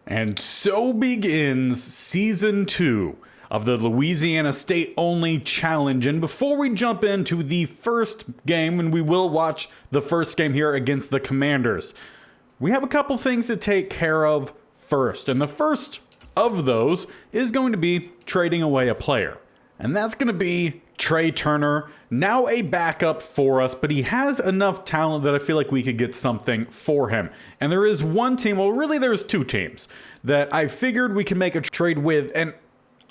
And so begins Season 2 of the Louisiana State Only Challenge. And before we jump into the first game, and we will watch the first game here against the Commanders, we have a couple things to take care of first. And the first of those is going to be trading away a player. And that's going to be Trey Turner, now a backup for us, but he has enough talent that I feel like we could get something for him. And there is one team, well, really there's two teams that I figured we can make a trade with. And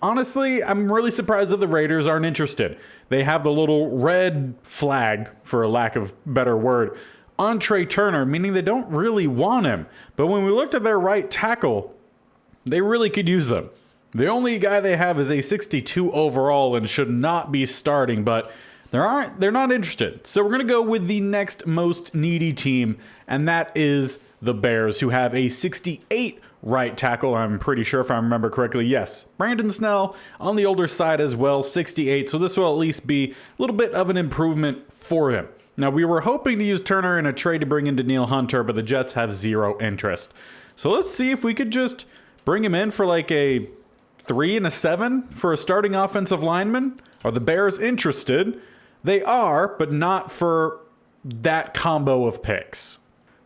honestly, I'm really surprised that the Raiders aren't interested. They have the little red flag, for a lack of a better word, on Trey Turner, meaning they don't really want him. But when we looked at their right tackle, they really could use him. The only guy they have is a 62 overall and should not be starting, but they're not interested. So we're going to go with the next most needy team, and that is the Bears, who have a 68 right tackle. I'm pretty sure, if I remember correctly. Yes, Brandon Snell on the older side as well, 68. So this will at least be a little bit of an improvement for him. Now, we were hoping to use Turner in a trade to bring in Danielle Hunter, but the Jets have zero interest. So let's see if we could just bring him in for like a 3 and a 7 for a starting offensive lineman. Are the Bears interested? They are, but not for that combo of picks.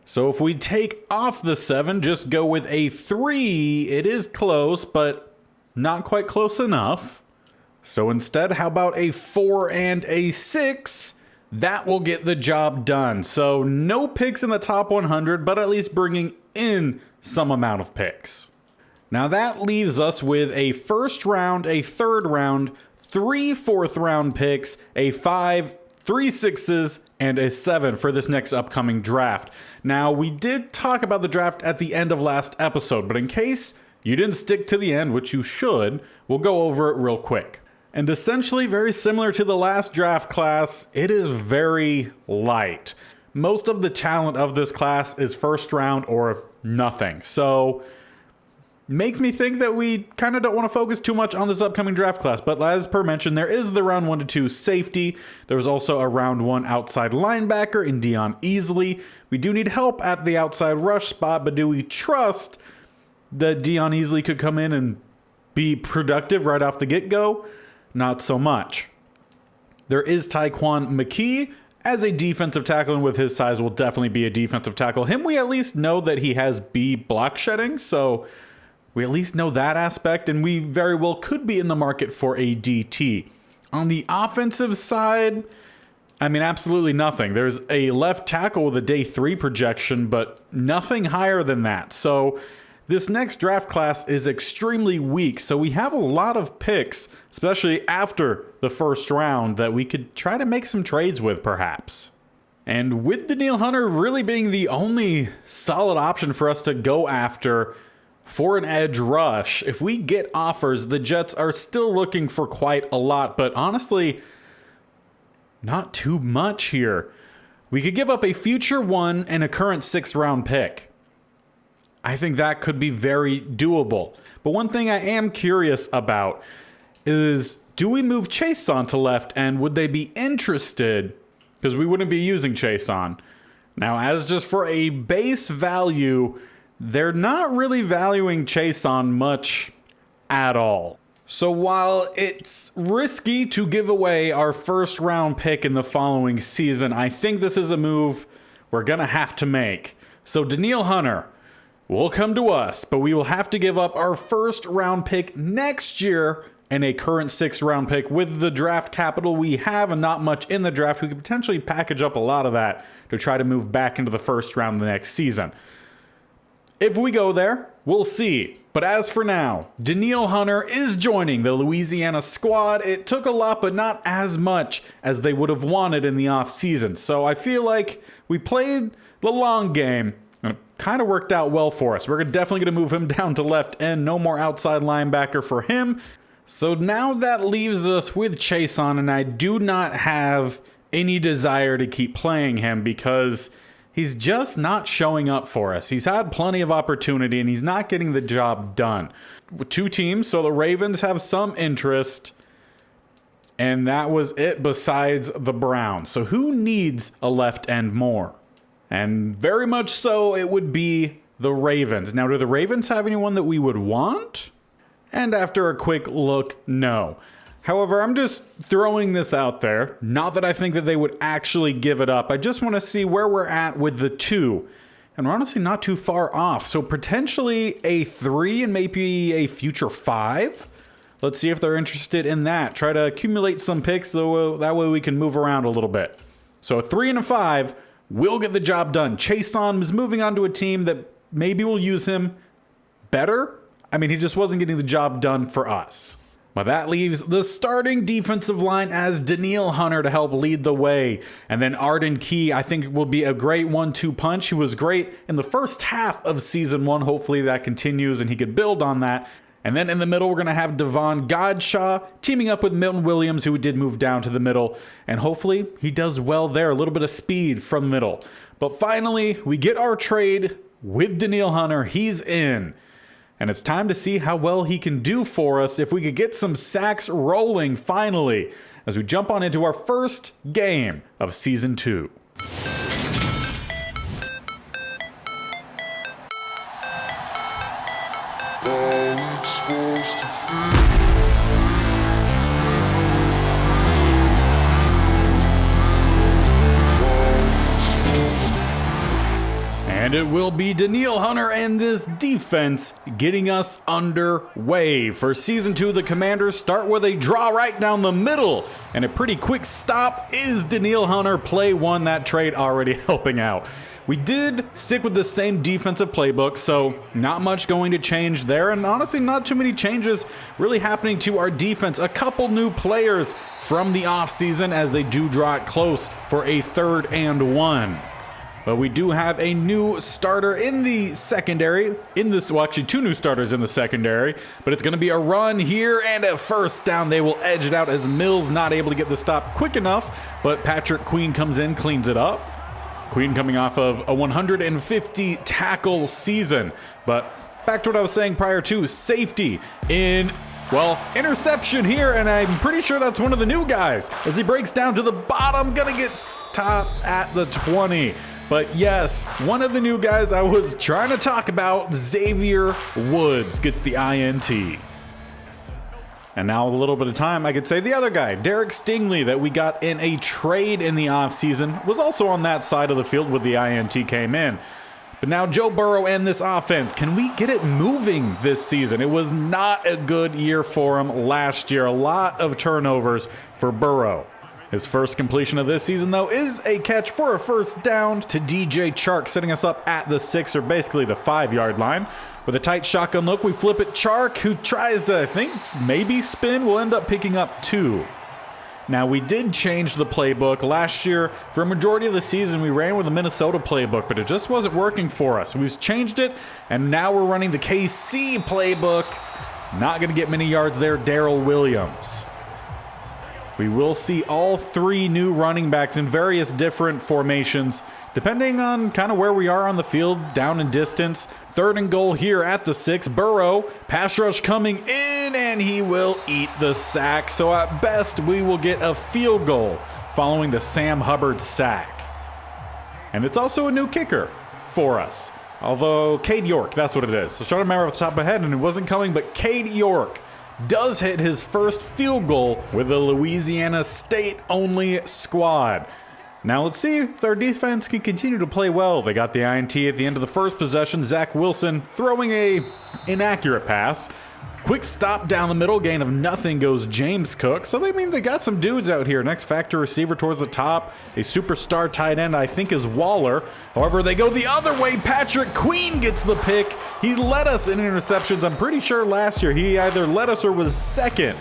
So if we take off the 7, just go with a 3, it is close, but not quite close enough. So instead, how about a 4 and a 6? That will get the job done. So no picks in the top 100, but at least bringing in some amount of picks. Now that leaves us with a first round, a third round, 3 fourth round picks, a 5, 3 sixes, and a 7 for this next upcoming draft. Now, we did talk about the draft at the end of last episode, but in case you didn't stick to the end, which you should, we'll go over it real quick. And essentially very similar to the last draft class, it is very light. Most of the talent of this class is first round or nothing. So makes me think that we kind of don't want to focus too much on this upcoming draft class. But as per mentioned, there is the round 1 to 2 safety. There was also a round 1 outside linebacker in Dion Easley. We do need help at the outside rush spot, but do we trust that Dion Easley could come in and be productive right off the get-go? Not so much. There is Tyquan McKee as a defensive tackle, and with his size will definitely be a defensive tackle. Him, we at least know that he has B block shedding, so we at least know that aspect, and we very well could be in the market for a DT. On the offensive side, I mean, absolutely nothing. There's a left tackle with a day 3 projection, but nothing higher than that. So this next draft class is extremely weak, so we have a lot of picks, especially after the first round, that we could try to make some trades with, perhaps. And with Danielle Hunter really being the only solid option for us to go after for an edge rush, if we get offers, the Jets are still looking for quite a lot, but honestly, not too much here. We could give up a future 1 and a current 6th round pick. I think that could be very doable. But one thing I am curious about is, do we move Chase on to left, and would they be interested? Because we wouldn't be using Chase on. Now, as just for a base value, they're not really valuing Chase on much at all. So while it's risky to give away our first round pick in the following season, I think this is a move we're going to have to make. So Danielle Hunter will come to us, but we will have to give up our first round pick next year and a current 6th round pick. With the draft capital we have and not much in the draft, we could potentially package up a lot of that to try to move back into the first round the next season. If we go there, we'll see. But as for now, Danielle Hunter is joining the Louisiana squad. It took a lot, but not as much as they would have wanted in the offseason. So I feel like we played the long game, and it kind of worked out well for us. We're definitely going to move him down to left end. No more outside linebacker for him. So now that leaves us with Chase on, and I do not have any desire to keep playing him because he's just not showing up for us. He's had plenty of opportunity, and he's not getting the job done. With 2 teams, so the Ravens have some interest, and that was it besides the Browns. So who needs a left end more? And very much so, it would be the Ravens. Now, do the Ravens have anyone that we would want? And after a quick look, no. However, I'm just throwing this out there. Not that I think that they would actually give it up. I just want to see where we're at with the 2. And we're honestly not too far off. So potentially a 3 and maybe a future 5. Let's see if they're interested in that. Try to accumulate some picks, though, that way we can move around a little bit. So a 3 and a 5 will get the job done. Chason is moving on to a team that maybe will use him better. I mean, he just wasn't getting the job done for us. But that leaves the starting defensive line as Daniil Hunter to help lead the way. And then Arden Key, I think, will be a great 1-2 punch. He was great in the first half of Season 1. Hopefully that continues and he could build on that. And then in the middle, we're going to have Devon Godshaw teaming up with Milton Williams, who did move down to the middle. And hopefully he does well there. A little bit of speed from the middle. But finally, we get our trade with Daniil Hunter. He's in. And it's time to see how well he can do for us if we could get some sacks rolling finally as we jump on into our first game of Season 2. And it will be Daniil Hunter and this defense getting us underway. For Season 2, the Commanders start with a draw right down the middle. And a pretty quick stop is Daniil Hunter. Play 1, that trade already helping out. We did stick with the same defensive playbook, so not much going to change there. And honestly, not too many changes really happening to our defense. A couple new players from the offseason as they do draw it close for a 3rd and 1. But we do have a new starter in the secondary. Well, actually 2 new starters in the secondary. But it's going to be a run here and a first down. They will edge it out as Mills not able to get the stop quick enough. But Patrick Queen comes in, cleans it up. Queen coming off of a 150 tackle season. But back to what I was saying prior to, safety in... Well, interception here, and I'm pretty sure that's one of the new guys. As he breaks down to the bottom, gonna get stopped at the 20. But yes, one of the new guys I was trying to talk about, Xavier Woods, gets the INT. And now with a little bit of time, I could say the other guy, Derek Stingley, that we got in a trade in the offseason, was also on that side of the field when the INT came in. But now Joe Burrow and this offense, can we get it moving this season? It was not a good year for him last year. A lot of turnovers for Burrow. His first completion of this season, though, is a catch for a first down to DJ Chark, setting us up at the 6, or basically the 5-yard line. With a tight shotgun look, we flip it. Chark, who tries to, I think, maybe spin, will end up picking up 2. Now, we did change the playbook. Last year, for a majority of the season, we ran with the Minnesota playbook, but it just wasn't working for us. We've changed it, and now we're running the KC playbook. Not going to get many yards there, Darrell Williams. We will see all 3 new running backs in various different formations, depending on kind of where we are on the field, down in distance. 3rd and goal here at the 6. Burrow, pass rush coming in, and he will eat the sack. So at best, we will get a field goal following the Sam Hubbard sack. And it's also a new kicker for us. Although, Cade York, that's what it is. I was trying to remember off the top of my head, and it wasn't coming, but Cade York does hit his first field goal with the Louisiana State Only squad. Now let's see if their defense can continue to play well. They got the INT at the end of the first possession. Zach Wilson throwing a inaccurate pass. Quick stop down the middle, gain of nothing goes James Cook. So they got some dudes out here. Next factor receiver towards the top. A superstar tight end, I think, is Waller. However, they go the other way. Patrick Queen gets the pick. He led us in interceptions. I'm pretty sure last year he either led us or was second.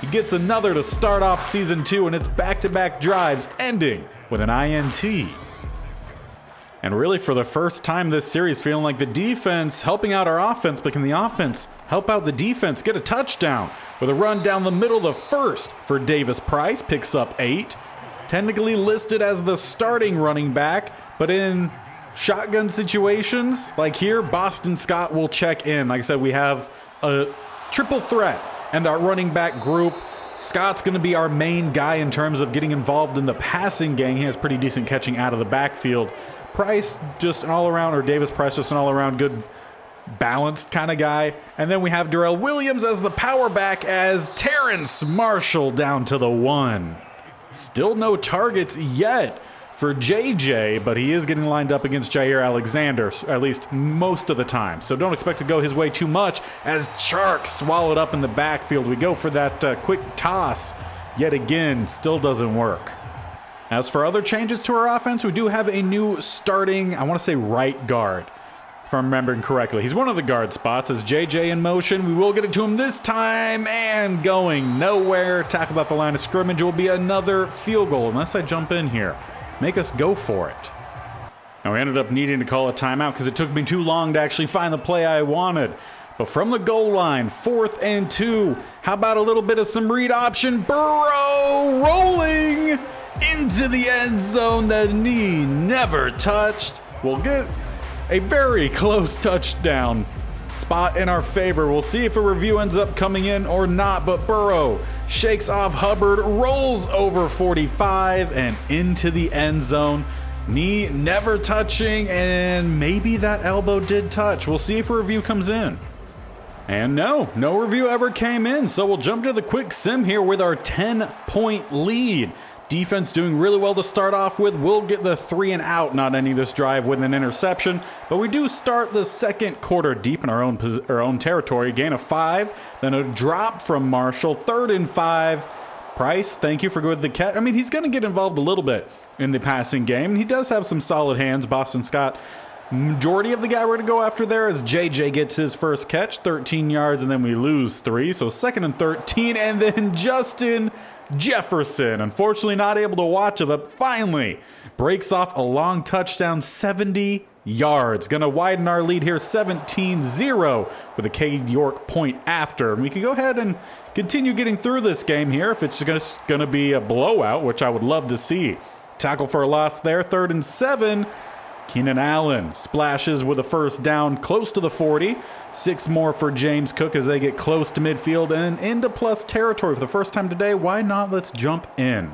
He gets another to start off season 2, and it's back-to-back drives ending with an INT. And really, for the first time this series, feeling like the defense helping out our offense, but can the offense help out the defense? Get a touchdown with a run down the middle, the first for Davis Price, picks up 8. Technically listed as the starting running back, but in shotgun situations like here, Boston Scott will check in. Like I said, we have a triple threat and our running back group. Scott's going to be our main guy in terms of getting involved in the passing game. He has pretty decent catching out of the backfield. Price, just an all-around, or Davis Price, just an all-around good, balanced kind of guy. And then we have Darrell Williams as the power back as Terrence Marshall down to the 1. Still no targets yet for JJ, but he is getting lined up against Jair Alexander, at least most of the time. So don't expect to go his way too much as Chark swallowed up in the backfield. We go for that quick toss. Yet again, still doesn't work. As for other changes to our offense, we do have a new starting, I want to say right guard, if I'm remembering correctly. He's one of the guard spots as JJ in motion. We will get it to him this time and going nowhere. Tackled at the line of scrimmage. Will be another field goal unless I jump in here. Make us go for it. Now we ended up needing to call a timeout because it took me too long to actually find the play I wanted. But from the goal line, 4th and 2. How about a little bit of some read option? Burrow rolling into the end zone. The knee never touched. We'll get a very close touchdown spot in our favor. We'll see if a review ends up coming in or not, but Burrow shakes off Hubbard, rolls over 45 and into the end zone. Knee never touching, and maybe that elbow did touch. We'll see if a review comes in. And no review ever came in, so we'll jump to the quick sim here with our 10-point lead. Defense doing really well to start off with. We'll get the 3 and out, not ending this drive with an interception. But we do start the second quarter deep in our own territory. Gain of 5, then a drop from Marshall. 3rd and 5. Price, thank you for going with the catch. I mean, he's going to get involved a little bit in the passing game. He does have some solid hands. Boston Scott, majority of the guy we're going to go after there as JJ gets his first catch. 13 yards, and then we lose 3. So 2nd and 13, and then Justin Jefferson, unfortunately not able to watch it, but finally breaks off a long touchdown, 70 yards. Gonna widen our lead here, 17-0 with a Cade York point after. And we can go ahead and continue getting through this game here if it's just gonna be a blowout, which I would love to see. Tackle for a loss there, 3rd and 7. Keenan Allen splashes with a first down close to the 40. 6 more for James Cook as they get close to midfield and into plus territory for the first time today. Why not? Let's jump in.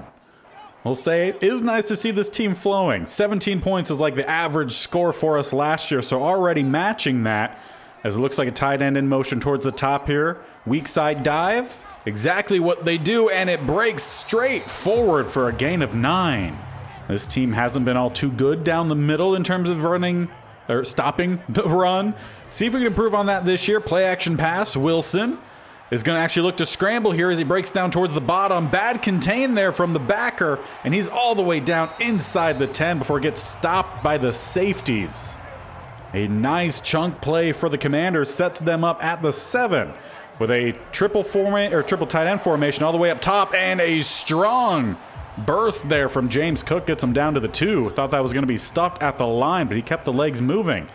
We'll say it is nice to see this team flowing. 17 points is like the average score for us last year, so already matching that as it looks like a tight end in motion towards the top here. Weak side dive, exactly what they do, and it breaks straight forward for a gain of 9. This team hasn't been all too good down the middle in terms of running or stopping the run. See if we can improve on that this year. Play action pass. Wilson is going to actually look to scramble here as he breaks down towards the bottom. Bad contain there from the backer, and he's all the way down inside the 10 before it gets stopped by the safeties. A nice chunk play for the Commanders sets them up at the 7 with a triple tight end formation all the way up top, and a strong burst there from James Cook gets him down to the 2. Thought that was going to be stuffed at the line, but he kept the legs moving.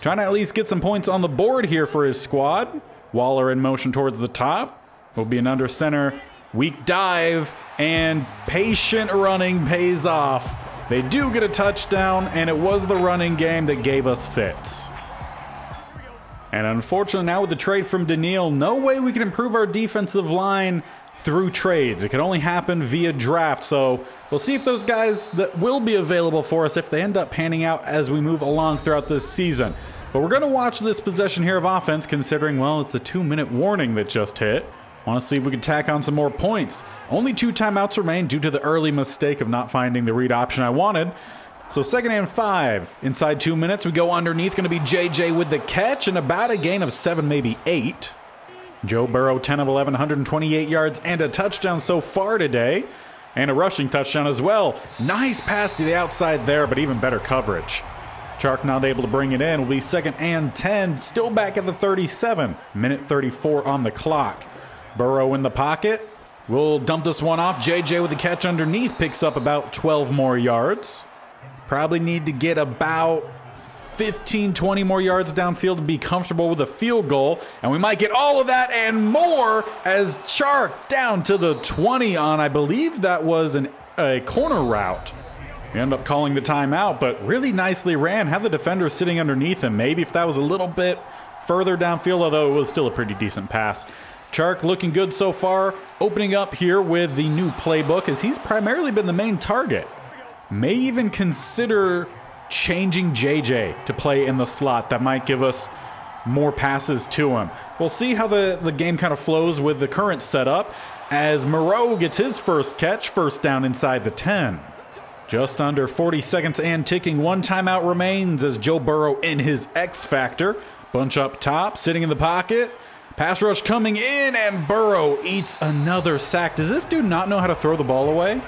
Trying to at least get some points on the board here for his squad. Waller in motion towards the top. Will be an under center. Weak dive, and patient running pays off. They do get a touchdown, and it was the running game that gave us fits. And unfortunately now with the trade from Daniil, no way we can improve our defensive line through trades. It can only happen via draft, so we'll see if those guys that will be available for us, if they end up panning out as we move along throughout this season. But we're going to watch this possession here of offense, considering, well, it's the 2-minute warning that just hit. Want to see if we can tack on some more points. Only 2 timeouts remain due to the early mistake of not finding the read option I wanted. So 2nd and 5. Inside 2 minutes, we go underneath. Going to be JJ with the catch and about a gain of 7, maybe 8. Joe Burrow, 10 of 11, 128 yards and a touchdown so far today. And a rushing touchdown as well. Nice pass to the outside there, but even better coverage. Chark not able to bring it in. Will be 2nd and 10. Still back at the 37. Minute 34 on the clock. Burrow in the pocket. We'll dump this one off. JJ with the catch underneath. Picks up about 12 more yards. Probably need to get about 15, 20 more yards downfield to be comfortable with a field goal. And we might get all of that and more as Chark down to the 20 on, I believe that was a corner route. We end up calling the timeout, but really nicely ran. Had the defender sitting underneath him. Maybe if that was a little bit further downfield, although it was still a pretty decent pass. Chark looking good so far. Opening up here with the new playbook as he's primarily been the main target. May even consider changing JJ to play in the slot. That might give us more passes to him. We'll see how the game kind of flows with the current setup as Moreau gets his first catch, first down inside the 10. Just under 40 seconds and ticking. One timeout remains as Joe Burrow in his X Factor. Bunch up top, sitting in the pocket. Pass rush coming in, and Burrow eats another sack. Does this dude not know how to throw the ball away?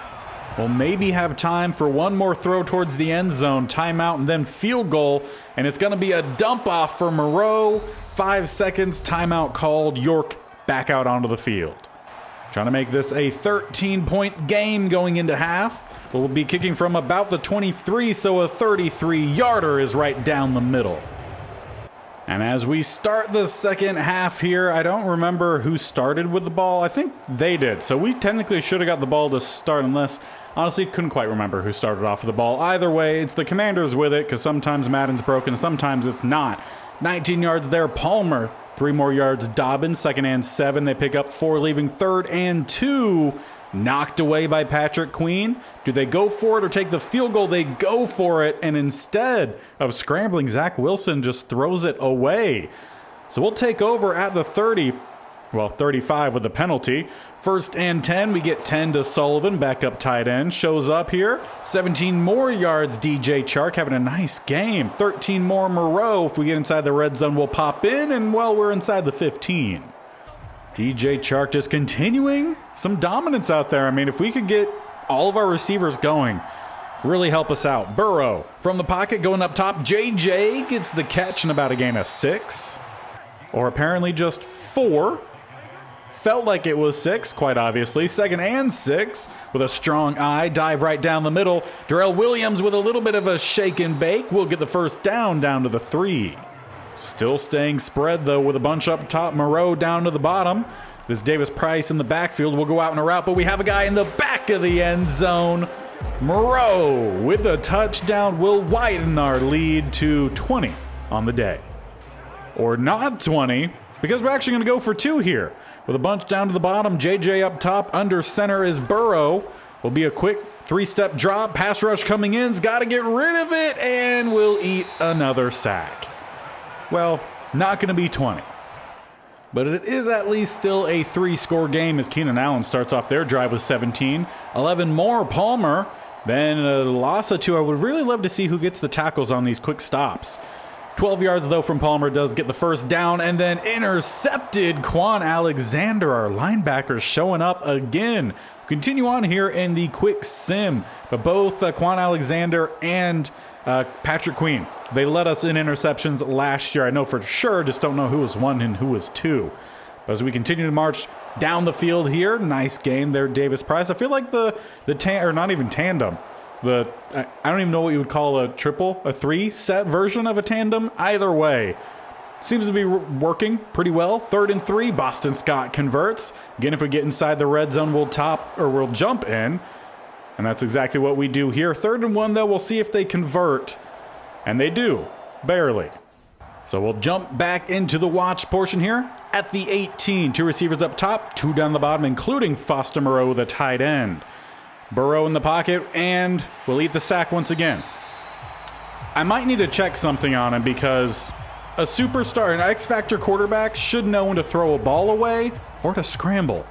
We'll maybe have time for one more throw towards the end zone, timeout, and then field goal. And it's going to be a dump off for Moreau. 5 seconds, timeout called. York back out onto the field. Trying to make this a 13-point game going into half. We'll be kicking from about the 23, so a 33-yarder is right down the middle. And as we start the second half here, I don't remember who started with the ball. I think they did. So we technically should have got the ball to start, unless, honestly, couldn't quite remember who started off with the ball. Either way, it's the Commanders with it, because sometimes Madden's broken, sometimes it's not. 19 yards there, Palmer. 3 more yards, Dobbins. 2nd and 7. They pick up 4, leaving 3rd and 2. Knocked away by Patrick Queen. Do they go for it or take the field goal? They go for it, and instead of scrambling, Zach Wilson just throws it away. So we'll take over at the 30, well, 35 with the penalty. 1st and 10, we get 10 to Sullivan, backup tight end, shows up here. 17 more yards, DJ Chark having a nice game. 13 more Moreau. If we get inside the red zone, we'll pop in, and well, we're inside the 15. DJ Chark just continuing some dominance out there. I mean, if we could get all of our receivers going, really help us out. Burrow from the pocket going up top. JJ gets the catch in about a gain of 6. Or apparently just 4. Felt like it was 6, quite obviously. 2nd and 6 with a strong eye. Dive right down the middle. Darrell Williams with a little bit of a shake and bake. We'll get the first down to the 3. Still staying spread, though, with a bunch up top. Moreau down to the bottom. There's Davis Price in the backfield. We'll go out in a route, but we have a guy in the back of the end zone. Moreau with a touchdown will widen our lead to 20 on the day. Or not 20, because we're actually going to go for 2 here. With a bunch down to the bottom, JJ up top. Under center is Burrow. Will be a quick 3-step drop. Pass rush coming in's got to get rid of it, and we'll eat another sack. Well, not going to be 20. But it is at least still a 3-score game as Keenan Allen starts off their drive with 17. 11 more, Palmer. Then a loss of 2. I would really love to see who gets the tackles on these quick stops. 12 yards, though, from Palmer does get the first down, and then intercepted. Quan Alexander, our linebacker, showing up again. Continue on here in the quick sim. But both Quan Alexander and Patrick Queen, they led us in interceptions last year. I know for sure, just don't know who was 1 and who was 2. But as we continue to march down the field here, nice game there, Davis Price. I feel like the or not even tandem. I don't even know what you would call a triple, a 3-set version of a tandem. Either way, seems to be working pretty well. 3rd and 3, Boston Scott converts. Again, if we get inside the red zone, we'll jump in. And that's exactly what we do here. 3rd and 1, though, we'll see if they convert. And they do, barely. So we'll jump back into the watch portion here at the 18. 2 receivers up top, 2 down the bottom, including Foster Moreau, the tight end. Burrow in the pocket, and we'll eat the sack once again. I might need to check something on him because a superstar, an X-Factor quarterback, should know when to throw a ball away or to scramble.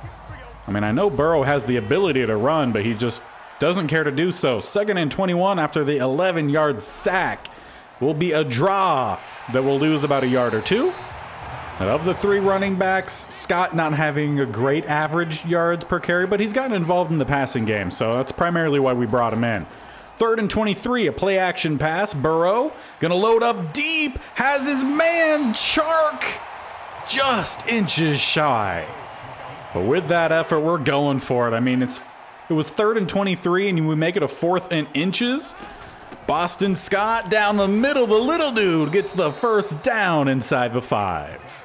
I mean, I know Burrow has the ability to run, but he just doesn't care to do so. 2nd and 21 after the 11-yard sack will be a draw that will lose about a yard or 2. And of the 3 running backs, Scott not having a great average yards per carry, but he's gotten involved in the passing game, so that's primarily why we brought him in. 3rd and 23, a play action pass. Burrow gonna load up deep, has his man Chark just inches shy. But with that effort, we're going for it. I mean, it was 3rd and 23, and we make it a 4th and inches. Boston Scott down the middle. The little dude gets the first down inside the 5.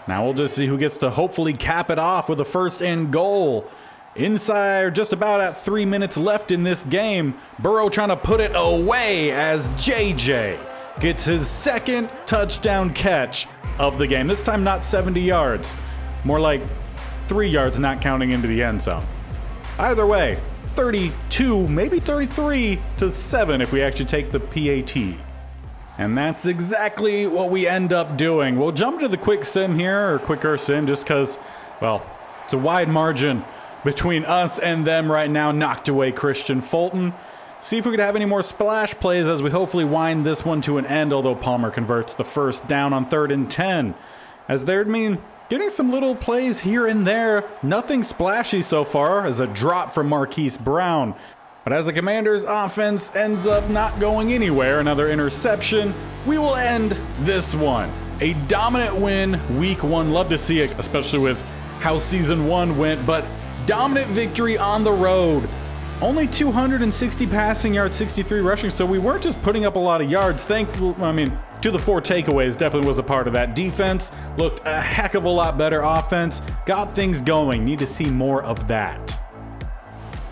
Now we'll just see who gets to hopefully cap it off with a 1st and goal. Inside, just about at 3 minutes left in this game. Burrow trying to put it away as JJ gets his 2nd touchdown catch of the game. This time not 70 yards. More like 3 yards, not counting into the end zone. Either way, 32, maybe 33 to 7 if we actually take the PAT. And that's exactly what we end up doing. We'll jump to the quick sim here, or quicker sim, just because, well, it's a wide margin between us and them right now. Knocked away Christian Fulton. See if we could have any more splash plays as we hopefully wind this one to an end, although Palmer converts the first down on 3rd and 10. As they're, getting some little plays here and there. Nothing splashy so far, as a drop from Marquise Brown. But as the Commanders' offense ends up not going anywhere, another interception, we will end this one. A dominant win, week 1. Love to see it, especially with how season 1 went, but dominant victory on the road. Only 260 passing yards, 63 rushing, so we weren't just putting up a lot of yards. Thankfully, to the 4 takeaways definitely was a part of that. Defense looked a heck of a lot better. Offense got things going. Need to see more of that.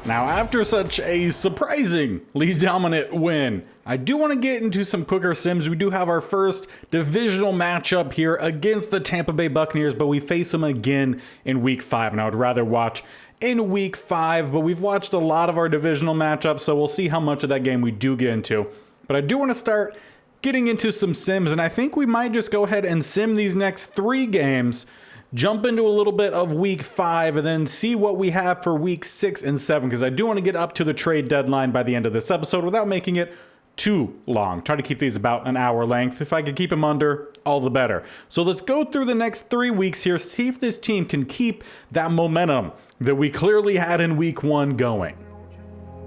Now, after such a surprisingly dominant win, I do want to get into some quicker sims. We do have our first divisional matchup here against the Tampa Bay Buccaneers, but we face them again in week 5, and I would rather watch in week 5, but we've watched a lot of our divisional matchups, so we'll see how much of that game we do get into. But I do want to start getting into some sims, and I think we might just go ahead and sim these next 3 games, jump into a little bit of week 5, and then see what we have for week 6 and 7, because I do want to get up to the trade deadline by the end of this episode without making it too long. Try to keep these about an hour length. If I could keep them under, all the better. So let's go through the next 3 weeks here, see if this team can keep that momentum that we clearly had in week 1 going.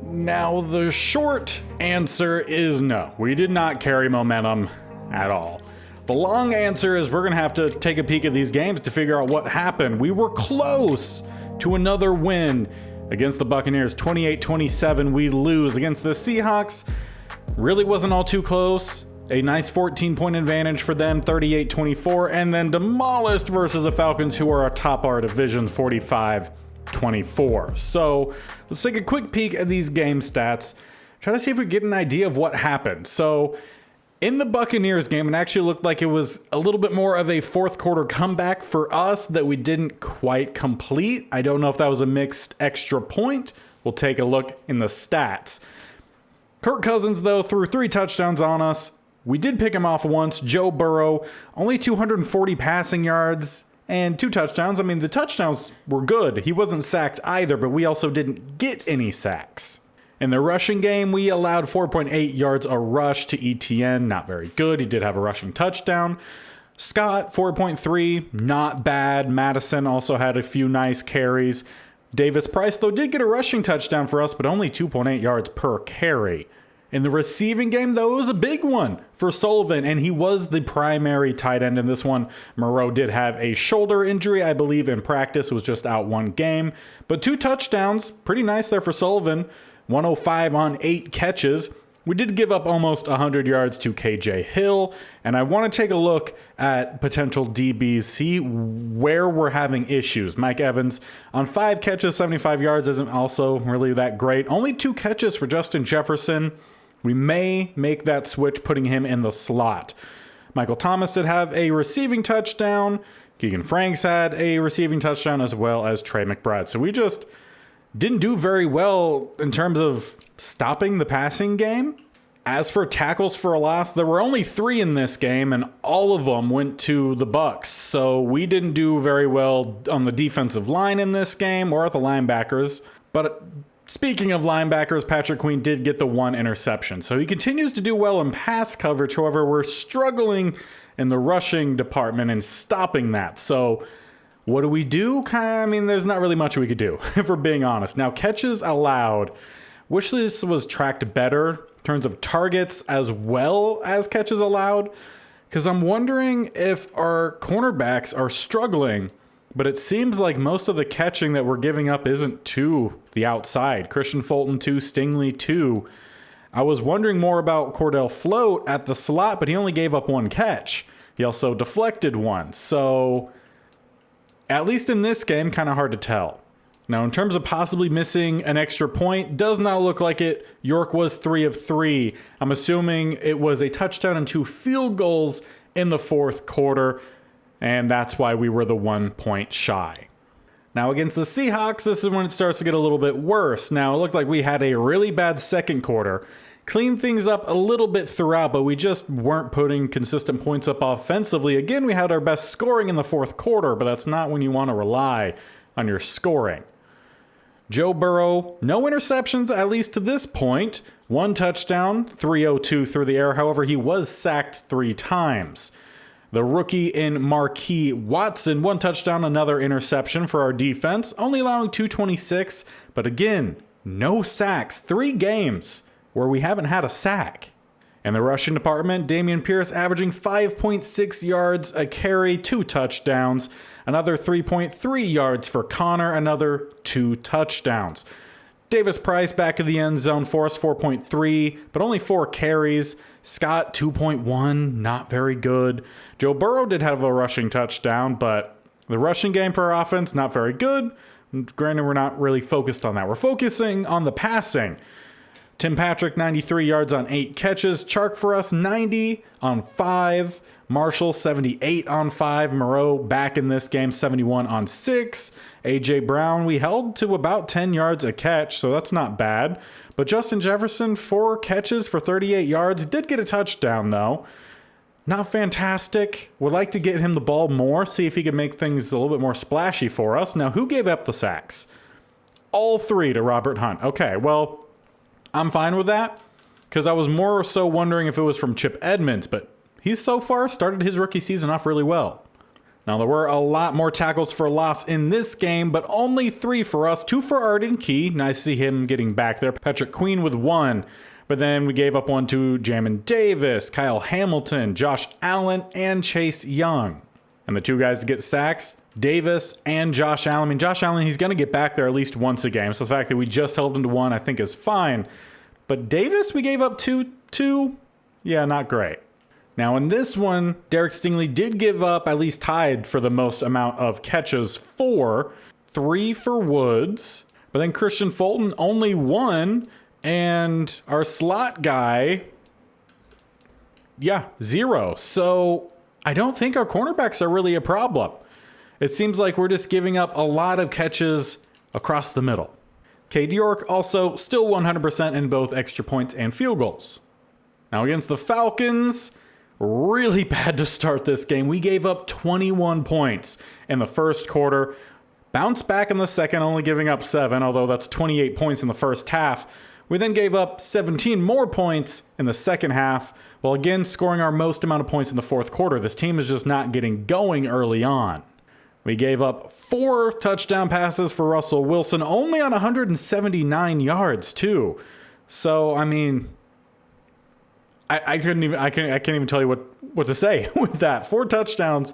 Now, the short answer is no. We did not carry momentum at all. The long answer is we're going to have to take a peek at these games to figure out what happened. We were close to another win against the Buccaneers. 28-27, we lose. Against the Seahawks, really wasn't all too close. A nice 14-point advantage for them, 38-24, and then demolished versus the Falcons, who are atop our division, 45-24. So let's take a quick peek at these game stats. Try to see if we get an idea of what happened. So in the Buccaneers game, it actually looked like it was a little bit more of a 4th quarter comeback for us that we didn't quite complete. I don't know if that was a mixed extra point. We'll take a look in the stats. Kirk Cousins, though, threw 3 touchdowns on us. We did pick him off once. Joe Burrow, only 240 passing yards and 2 touchdowns. The touchdowns were good. He wasn't sacked either, but we also didn't get any sacks. In the rushing game, we allowed 4.8 yards a rush to ETN. Not very good. He did have a rushing touchdown. Scott, 4.3, not bad. Madison also had a few nice carries. Davis Price, though, did get a rushing touchdown for us, but only 2.8 yards per carry. In the receiving game, though, it was a big one for Sullivan, and he was the primary tight end in this one. Moreau did have a shoulder injury, I believe, in practice. Was just out 1 game. But 2 touchdowns, pretty nice there for Sullivan. 105 on 8 catches. We did give up almost 100 yards to KJ Hill, and I want to take a look at potential DBs, see where we're having issues. Mike Evans on 5 catches, 75 yards isn't also really that great. Only 2 catches for Justin Jefferson. We may make that switch, putting him in the slot. Michael Thomas did have a receiving touchdown. Keegan Franks had a receiving touchdown, as well as Trey McBride. So we just didn't do very well in terms of stopping the passing game. As for tackles for a loss, there were only 3 in this game, and all of them went to the Bucs. So we didn't do very well on the defensive line in this game or at the linebackers. But speaking of linebackers, Patrick Queen did get the 1 interception. So he continues to do well in pass coverage. However, we're struggling in the rushing department and stopping that. So what do? There's not really much we could do, if we're being honest. Now, catches allowed. Wish this was tracked better in terms of targets as well as catches allowed, because I'm wondering if our cornerbacks are struggling, but it seems like most of the catching that we're giving up isn't to the outside. Christian Fulton 2, Stingley 2. I was wondering more about Cordell Float at the slot, but he only gave up 1 catch. He also deflected 1. So at least in this game, kind of hard to tell. Now, in terms of possibly missing an extra point, does not look like it. York was 3 of 3. I'm assuming it was a touchdown and 2 field goals in the 4th quarter, and that's why we were the 1 point shy. Now against the Seahawks, this is when it starts to get a little bit worse. Now it looked like we had a really bad second quarter, cleaned things up a little bit throughout, but we just weren't putting consistent points up offensively. Again, we had our best scoring in the fourth quarter, but that's not when you want to rely on your scoring. Joe Burrow, no interceptions, at least to this point. 1 touchdown, 302 through the air. However, he was sacked 3 times. The rookie in Marquis Watson, 1 touchdown, another interception for our defense, only allowing 226. But again, no sacks. 3 games where we haven't had a sack. In the rushing department, Dameon Pierce averaging 5.6 yards a carry, 2 touchdowns. Another 3.3 yards for Connor, another 2 touchdowns. Davis Price back in the end zone for us, 4.3, but only 4 carries. Scott, 2.1, not very good. Joe Burrow did have a rushing touchdown, but the rushing game for our offense, not very good. Granted, we're not really focused on that. We're focusing on the passing. Tim Patrick, 93 yards on 8 catches. Chark for us, 90 on 5. Marshall, 78 on 5. Moreau back in this game, 71 on 6. A.J. Brown, we held to about 10 yards a catch, so that's not bad. But Justin Jefferson, 4 catches for 38 yards. Did get a touchdown, though. Not fantastic. Would like to get him the ball more, see if he could make things a little bit more splashy for us. Now, who gave up the sacks? All 3 to Robert Hunt. Okay, well, I'm fine with that, because I was more so wondering if it was from Chip Edmonds, but he's so far started his rookie season off really well. Now, there were a lot more tackles for loss in this game, but only 3 for us. 2 for Arden Key. Nice to see him getting back there. Patrick Queen with 1. But then we gave up 1 to Jamin Davis, Kyle Hamilton, Josh Allen, and Chase Young. And the 2 guys to get sacks, Davis and Josh Allen. I mean, Josh Allen, he's going to get back there at least once a game. So the fact that we just held him to 1, I think is fine. But Davis, we gave up 2. Yeah, not great. Now, in this one, Derek Stingley did give up, at least tied for the most amount of catches, 4, 3 for Woods, but then Christian Fulton only 1, and our slot guy, 0. So I don't think our cornerbacks are really a problem. It seems like we're just giving up a lot of catches across the middle. Cade York also still 100% in both extra points and field goals. Now against the Falcons, really bad to start this game. We gave up 21 points in the first quarter, bounced back in the second, only giving up 7, although that's 28 points in the first half. We then gave up 17 more points in the second half, while again scoring our most amount of points in the fourth quarter. This team is just not getting going early on. We gave up 4 touchdown passes for Russell Wilson, only on 179 yards too. So, I mean, I can't even tell you what to say with that. 4 touchdowns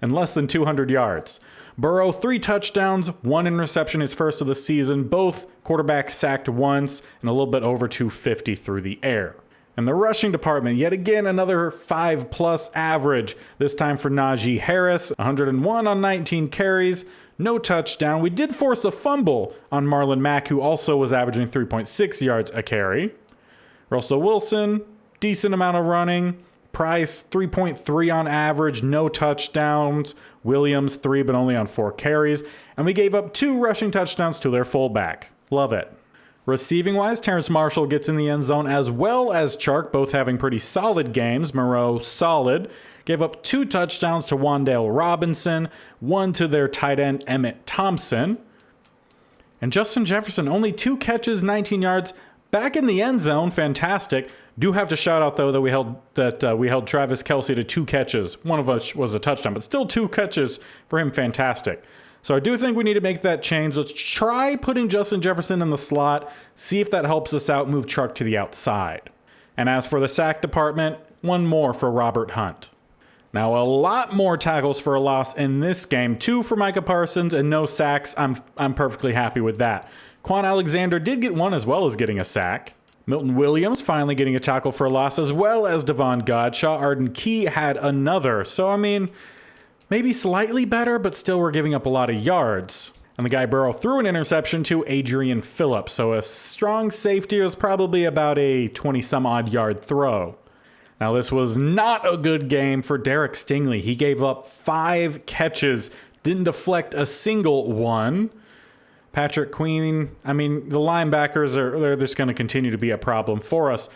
and less than 200 yards. Burrow, 3 touchdowns, 1 interception, his first of the season. Both quarterbacks sacked once and a little bit over 250 through the air. In the rushing department, yet again, another 5+ average, this time for Najee Harris, 101 on 19 carries, no touchdown. We did force a fumble on Marlon Mack, who also was averaging 3.6 yards a carry. Russell Wilson, decent amount of running. Price, 3.3 on average, no touchdowns. Williams, 3, but only on 4 carries. And we gave up 2 rushing touchdowns to their fullback. Love it. Receiving-wise, Terrence Marshall gets in the end zone, as well as Chark, both having pretty solid games. Moreau, solid. Gave up 2 touchdowns to Wan'Dale Robinson, 1 to their tight end, Emmett Thompson. And Justin Jefferson, only 2 catches, 19 yards. Back in the end zone, fantastic. Do have to shout out, though, that we held Travis Kelce to 2 catches. One of which was a touchdown, but still 2 catches for him, fantastic. So I do think we need to make that change. Let's try putting Justin Jefferson in the slot, see if that helps us out, move Chark to the outside. And as for the sack department, 1 more for Robert Hunt. Now, a lot more tackles for a loss in this game. 2 for Micah Parsons and no sacks. I'm perfectly happy with that. Quan Alexander did get 1 as well as getting a sack. Milton Williams finally getting a tackle for a loss, as well as Devon Godshaw. Arden Key had another. So, I mean, maybe slightly better, but still we're giving up a lot of yards. And the guy Burrow threw an interception to Adrian Phillips. So a strong safety was probably about a 20-some-odd yard throw. Now, this was not a good game for Derek Stingley. He gave up 5 catches, didn't deflect a single one. Patrick Queen, I mean, the linebackers they're just going to continue to be a problem for us.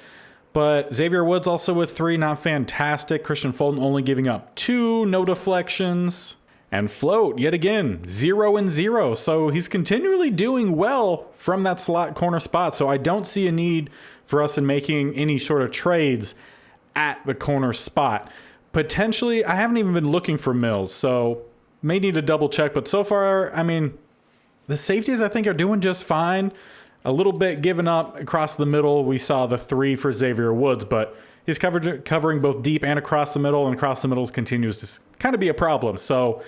But Xavier Woods also with 3, not fantastic. Christian Fulton only giving up 2, no deflections. And Float, yet again, 0 and 0. So he's continually doing well from that slot corner spot. So I don't see a need for us in making any sort of trades at the corner spot. Potentially, I haven't even been looking for Mills, so may need to double check. But so far, I mean, the safeties I think are doing just fine. A little bit given up across the middle. We saw the 3 for Xavier Woods, but he's covering both deep and across the middle, and across the middle continues to kind of be a problem. So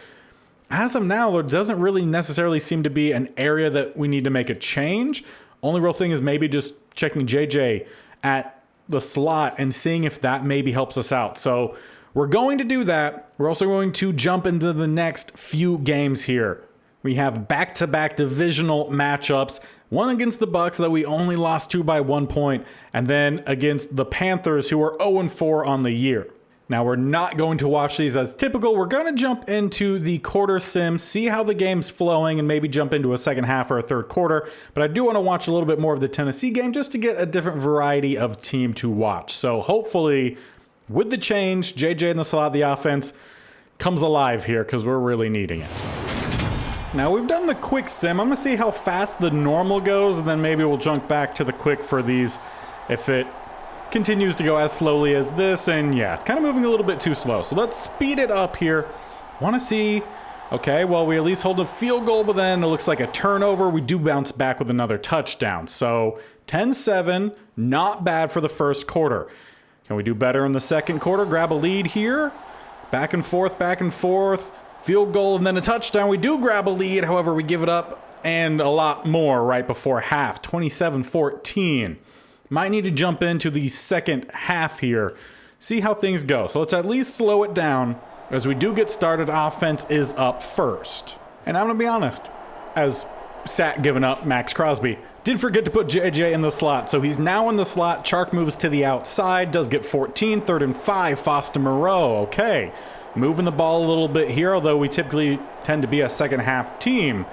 as of now, there doesn't really necessarily seem to be an area that we need to make a change. Only real thing is maybe just checking JJ at the slot and seeing if that maybe helps us out. So we're going to do that. We're also going to jump into the next few games here. We have back-to-back divisional matchups. One against the Bucs that we only lost to by 1 point, and then against the Panthers, who are 0-4 on the year. Now, we're not going to watch these as typical. We're going to jump into the quarter sim, see how the game's flowing, and maybe jump into a second half or a third quarter. But I do want to watch a little bit more of the Tennessee game just to get a different variety of team to watch. So hopefully, with the change, JJ in the slot, the offense comes alive here because we're really needing it. Now, we've done the quick sim. I'm going to see how fast the normal goes, and then maybe we'll jump back to the quick for these if it continues to go as slowly as this. And yeah, it's kind of moving a little bit too slow. So let's speed it up here. Want to see, okay, well, we at least hold a field goal, but then it looks like a turnover. We do bounce back with another touchdown. So 10-7, not bad for the first quarter. Can we do better in the second quarter? Grab a lead here. Back and forth. Field goal and then a touchdown. We do grab a lead. However, we give it up and a lot more right before half. 27-14. Might need to jump into the second half here. See how things go. So let's at least slow it down. As we do get started, offense is up first. And I'm going to be honest. As Sat giving up Max Crosby, did forget to put JJ in the slot. So he's now in the slot. Chark moves to the outside. Does get 14. 3rd and 5. Foster Moreau. Okay. Moving the ball a little bit here, although we typically tend to be a second half team,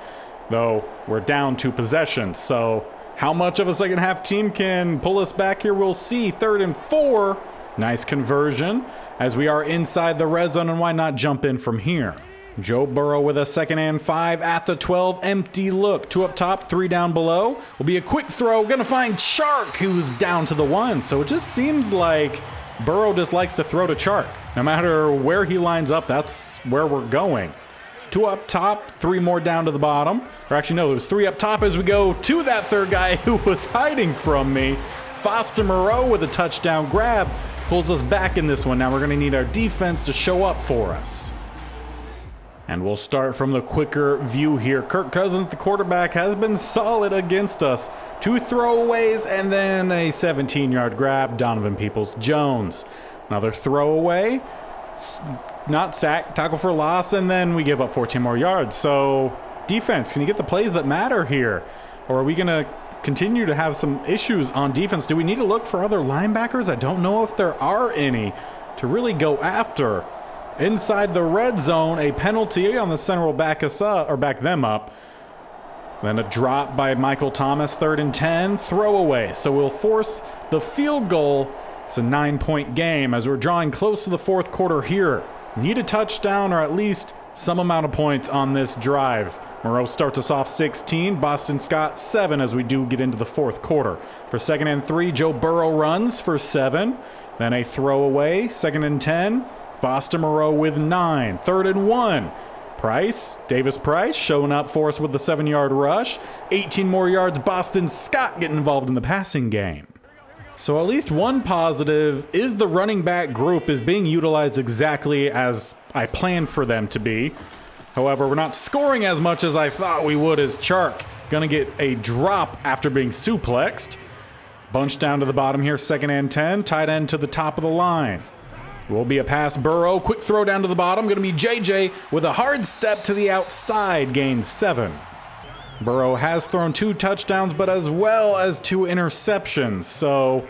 though we're down 2 possessions. So how much of a second half team can pull us back here, we'll see. 3rd and 4. Nice conversion as we are inside the red zone, and why not jump in from here? Joe Burrow with a 2nd and 5 at the 12. Empty look. 2 up top, 3 down below. Will be a quick throw. Gonna find Chark, who's down to the 1. So it just seems like Burrow just likes to throw to Chark. No matter where he lines up, that's where we're going. 2 up top, 3 more down to the bottom. Or actually, no, it was 3 up top as we go to that third guy who was hiding from me. Foster Moreau with a touchdown grab. Pulls us back in this one. Now we're going to need our defense to show up for us. And we'll start from the quicker view here. Kirk Cousins, the quarterback, has been solid against us. 2 throwaways and then a 17-yard grab. Donovan Peoples-Jones. Another throwaway. Not sack, tackle for loss, and then we give up 14 more yards. So defense, can you get the plays that matter here? Or are we going to continue to have some issues on defense? Do we need to look for other linebackers? I don't know if there are any to really go after. Inside the red zone, a penalty on the center will back us up, or back them up. Then a drop by Michael Thomas, 3rd and 10, throwaway. So we'll force the field goal. It's a 9-point game as we're drawing close to the 4th quarter here. Need a touchdown or at least some amount of points on this drive. Moreau starts us off 16, Boston Scott 7 as we do get into the 4th quarter. For 2nd and 3, Joe Burrow runs for 7. Then a throwaway, 2nd and 10. Foster Moreau with 9. 3rd and 1. Davis Price showing up for us with the 7-yard rush. 18 more yards. Boston Scott getting involved in the passing game. So at least one positive is the running back group is being utilized exactly as I planned for them to be. However, we're not scoring as much as I thought we would as Chark. Gonna get a drop after being suplexed. Bunch down to the bottom here, 2nd and 10. Tight end to the top of the line. Will be a pass. Burrow, quick throw down to the bottom. Going to be JJ with a hard step to the outside, gains 7. Burrow has thrown 2 touchdowns, but as well as 2 interceptions. So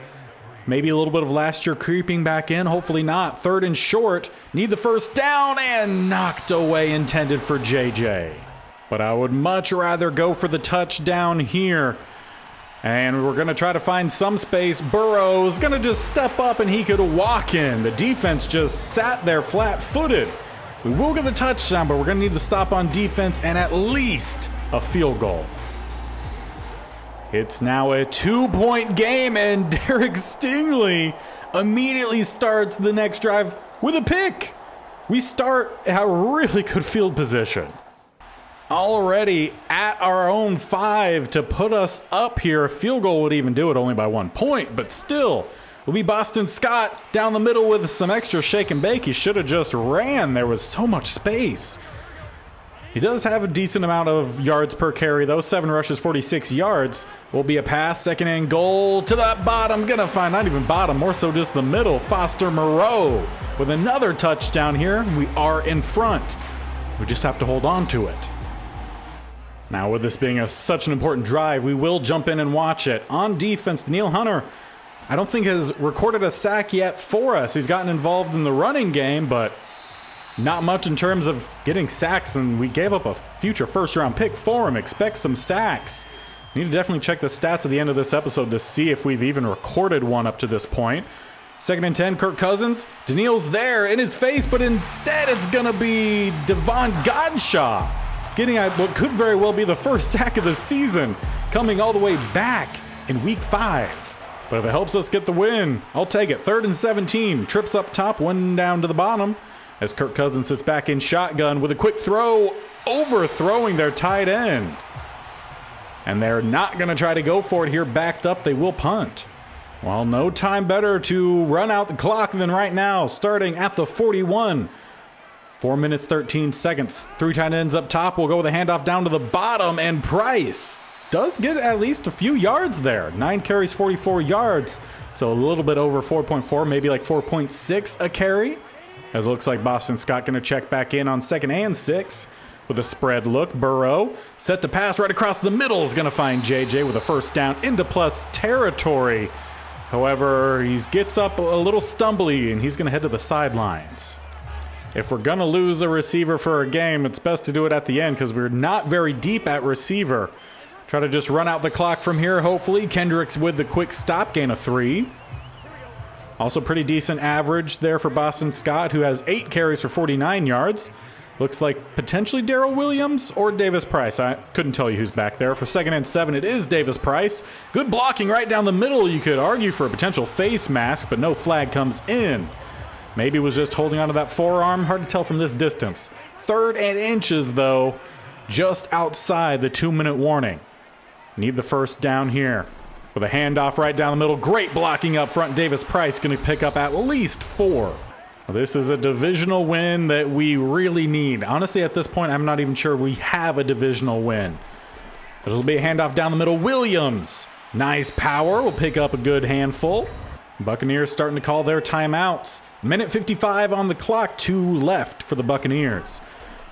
Maybe a little bit of last year creeping back in. Hopefully not. Third and short. Need the first down and knocked away, intended for JJ. But I would much rather go for the touchdown here. And we're going to try to find some space. Burrow's going to just step up and he could walk in. The defense just sat there flat-footed. We will get the touchdown, but we're going to need to stop on defense and at least a field goal. It's now a 2-point game, and Derek Stingley immediately starts the next drive with a pick. We start at a really good field position. Already at our own 5 to put us up here. A field goal would even do it, only by 1 point, but still. It'll be Boston Scott down the middle with some extra shake and bake. He should have just ran. There was so much space. He does have a decent amount of yards per carry, though. 7 rushes, 46 yards. Will be a pass, second and goal to the bottom. Gonna find not even bottom, more so just the middle. Foster Moreau with another touchdown here. We are in front. We just have to hold on to it. Now, with this being such an important drive, we will jump in and watch it. On defense, Danielle Hunter, I don't think has recorded a sack yet for us. He's gotten involved in the running game, but not much in terms of getting sacks, and we gave up a future first-round pick for him. Expect some sacks. Need to definitely check the stats at the end of this episode to see if we've even recorded one up to this point. Second and 10, Kirk Cousins. Daniil's there in his face, but instead it's going to be Devon Godshaw getting at what could very well be the first sack of the season, coming all the way back in week 5. But if it helps us get the win, I'll take it. 3rd and 17, trips up top, one down to the bottom, as Kirk Cousins sits back in shotgun with a quick throw, overthrowing their tight end. And they're not going to try to go for it here. Backed up, they will punt. Well, no time better to run out the clock than right now, starting at the 41. 4 minutes, 13 seconds. 3 tight ends up top. We'll go with a handoff down to the bottom, and Price does get at least a few yards there. 9 carries, 44 yards. So a little bit over 4.4, maybe like 4.6 a carry. As it looks like Boston Scott going to check back in on 2nd and 6 with a spread look. Burrow set to pass right across the middle is going to find JJ with a first down into plus territory. However, he gets up a little stumbly and he's going to head to the sidelines. If we're going to lose a receiver for a game, it's best to do it at the end because we're not very deep at receiver. Try to just run out the clock from here, hopefully. Kendricks with the quick stop, gain of 3. Also pretty decent average there for Boston Scott, who has 8 carries for 49 yards. Looks like potentially Darrell Williams or Davis Price. I couldn't tell you who's back there. For 2nd and 7, it is Davis Price. Good blocking right down the middle. You could argue for a potential face mask, but no flag comes in. Maybe was just holding onto that forearm. Hard to tell from this distance. 3rd and inches, though, just outside the 2-minute warning. Need the first down here. With a handoff right down the middle. Great blocking up front. Davis Price going to pick up at least 4. This is a divisional win that we really need. Honestly, at this point, I'm not even sure we have a divisional win. But it'll be a handoff down the middle. Williams. Nice power. We'll pick up a good handful. Buccaneers starting to call their timeouts. Minute 55 on the clock. 2 left for the Buccaneers.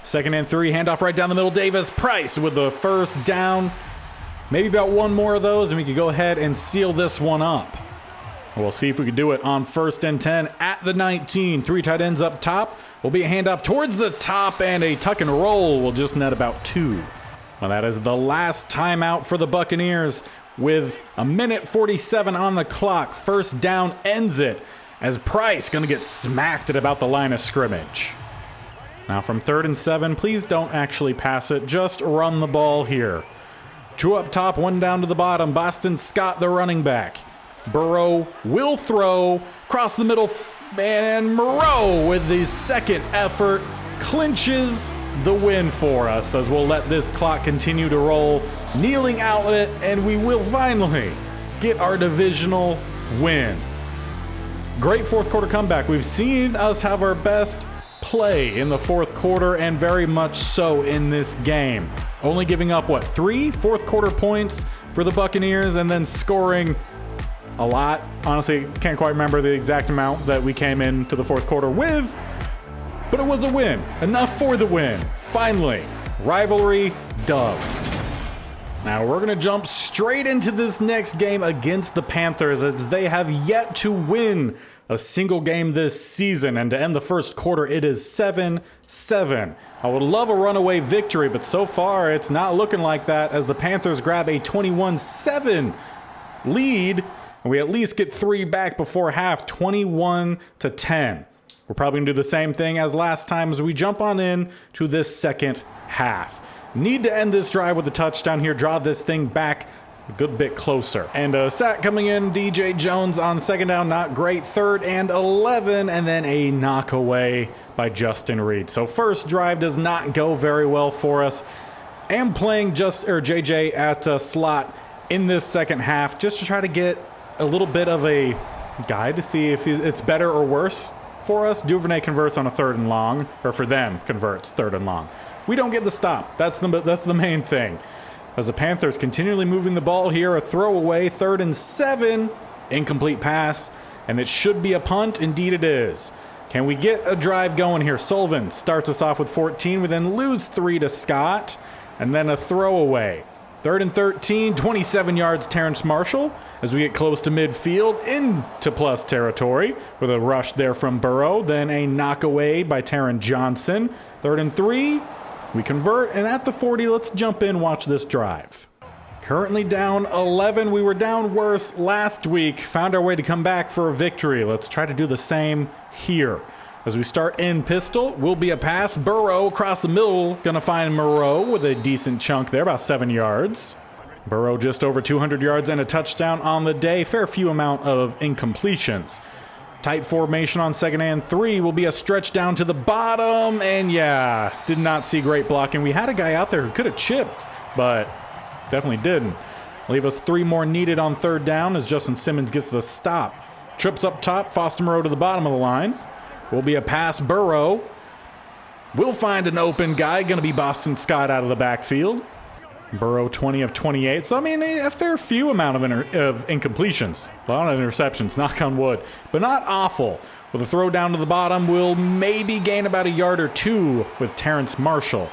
2nd and 3. Handoff right down the middle. Davis Price with the first down. Maybe about 1 more of those, and we could go ahead and seal this one up. We'll see if we can do it on 1st and 10 at the 19. 3 tight ends up top. Will be a handoff towards the top, and a tuck and roll will just net about 2. Well, that is the last timeout for the Buccaneers with a minute 47 on the clock. First down ends it as Price going to get smacked at about the line of scrimmage. Now from 3rd and 7, please don't actually pass it. Just run the ball here. 2 up top, 1 down to the bottom. Boston Scott, the running back. Burrow will throw. Cross the middle, and Moreau with the 2nd effort clinches the win for us as we'll let this clock continue to roll. Kneeling outlet, and we will finally get our divisional win. Great 4th quarter comeback. We've seen us have our best play in the 4th quarter, and very much so in this game. Only giving up, 3 4th quarter points for the Buccaneers, and then scoring a lot. Honestly, can't quite remember the exact amount that we came into the 4th quarter with, but it was a win. Enough for the win. Finally, rivalry dub. Now we're going to jump straight straight into this next game against the Panthers, as they have yet to win a single game this season. And to end the first quarter, it is 7-7. I would love a runaway victory, but so far it's not looking like that, as the Panthers grab a 21-7 lead, and we at least get 3 back before half, 21-10. We're probably gonna do the same thing as last time as we jump on in to this second half. Need to end this drive with a touchdown here, draw this thing back a good bit closer. And a sack coming in, DJ Jones on second down, not great. 3rd and 11, and then a knockaway by Justin Reed. So first drive does not go very well for us. Am playing JJ at slot in this second half, just to try to get a little bit of a guide to see if it's better or worse for us. Duvernay converts on a 3rd and long, or for them, converts 3rd and long. We don't get the stop. That's the main thing. As the Panthers continually moving the ball here, a throwaway, 3rd and 7, incomplete pass, and it should be a punt. Indeed it is. Can we get a drive going here? Sullivan starts us off with 14. We then lose 3 to Scott, and then a throwaway. 3rd and 13, 27 yards, Terrence Marshall, as we get close to midfield into plus territory with a rush there from Burrow, then a knockaway by Taron Johnson. 3rd and 3, we convert, and at the 40, let's jump in, watch this drive. Currently down 11. We were down worse last week, found our way to come back for a victory. Let's try to do the same here. As we start in pistol, will be a pass. Burrow across the middle, gonna find Moreau with a decent chunk there, about 7 yards. Burrow just over 200 yards and a touchdown on the day. Fair few amount of incompletions. Tight formation on 2nd and 3 will be a stretch down to the bottom, and yeah, did not see great blocking. We had a guy out there who could have chipped, but definitely didn't. Leave us 3 more needed on 3rd down as Justin Simmons gets the stop. Trips up top, Foster Moreau to the bottom of the line. Will be a pass. Burrow will find an open guy, gonna be Boston Scott out of the backfield. Burrow 20 of 28, so I mean a fair few amount of incompletions. A lot of interceptions, knock on wood, but not awful. With a throw down to the bottom, we'll maybe gain about a yard or 2 with Terrence Marshall.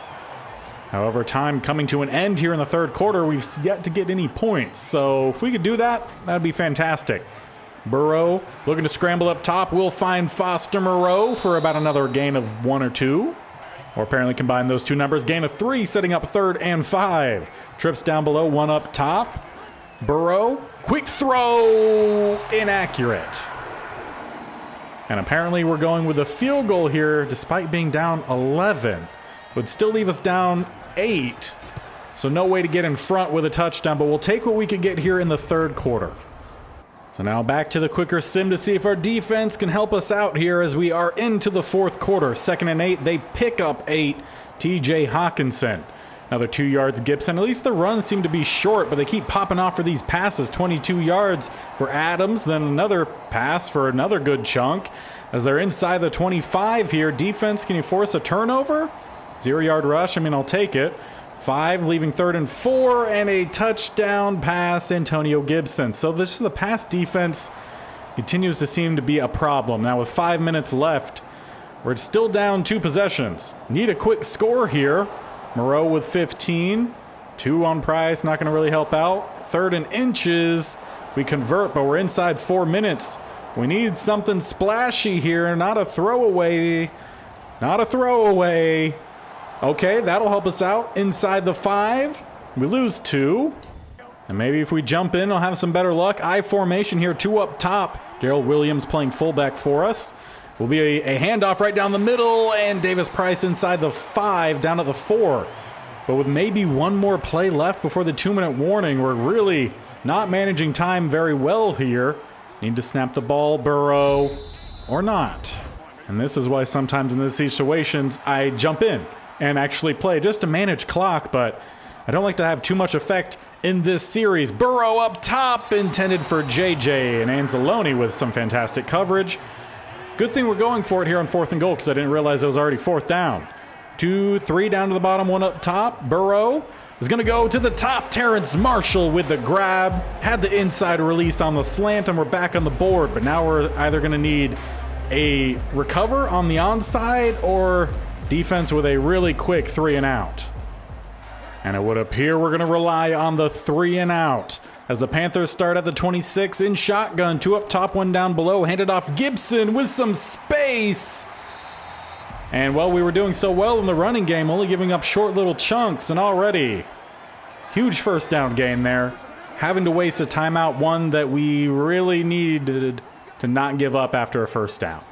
However, time coming to an end here in the 3rd quarter, we've yet to get any points, so if we could do that, that'd be fantastic. Burrow looking to scramble up top, will find Foster Moreau for about another gain of 1 or 2. Or apparently combine those 2 numbers. Gain of 3, setting up 3rd and 5. Trips down below, 1 up top. Burrow, quick throw, inaccurate. And apparently we're going with a field goal here, despite being down 11. Would still leave us down 8. So no way to get in front with a touchdown, but we'll take what we could get here in the 3rd quarter. So now back to the quicker sim to see if our defense can help us out here as we are into the 4th quarter. 2nd and 8, they pick up 8. TJ Hawkinson. Another 2 yards, Gibson. At least the runs seem to be short, but they keep popping off for these passes. 22 yards for Adams, then another pass for another good chunk. As they're inside the 25 here, defense, can you force a turnover? 0-yard rush, I mean, I'll take it. 5, leaving 3rd and 4, and a touchdown pass, Antonio Gibson. So this is the pass defense continues to seem to be a problem. Now with 5 minutes left, we're still down 2 possessions. Need a quick score here. Moreau with 15. 2 on Price, not going to really help out. 3rd and inches. We convert, but we're inside 4 minutes. We need something splashy here, not a throwaway. Not a throwaway. Okay, that'll help us out. Inside the 5, we lose 2. And maybe if we jump in, I'll have some better luck. I formation here, 2 up top. Darrell Williams playing fullback for us. Will be a handoff right down the middle, and Davis Price inside the 5, down to the 4. But with maybe 1 more play left before the 2-minute warning, we're really not managing time very well here. Need to snap the ball, Burrow, or not. And this is why sometimes in these situations, I jump in and actually play just to manage clock, but I don't like to have too much effect in this series. Burrow up top, intended for JJ, and Anzalone with some fantastic coverage. Good thing we're going for it here on 4th and goal, because I didn't realize it was already 4th down. 2, 3 down to the bottom, 1 up top. Burrow is going to go to the top. Terrence Marshall with the grab. Had the inside release on the slant, and we're back on the board, but now we're either going to need a recover on the onside or defense with a really quick 3 and out. And it would appear we're going to rely on the 3 and out as the Panthers start at the 26 in shotgun. 2 up top, 1 down below. Handed off Gibson with some space. And well, we were doing so well in the running game, only giving up short little chunks, and already huge first down gain there. Having to waste a timeout, one that we really needed to not give up after a first down.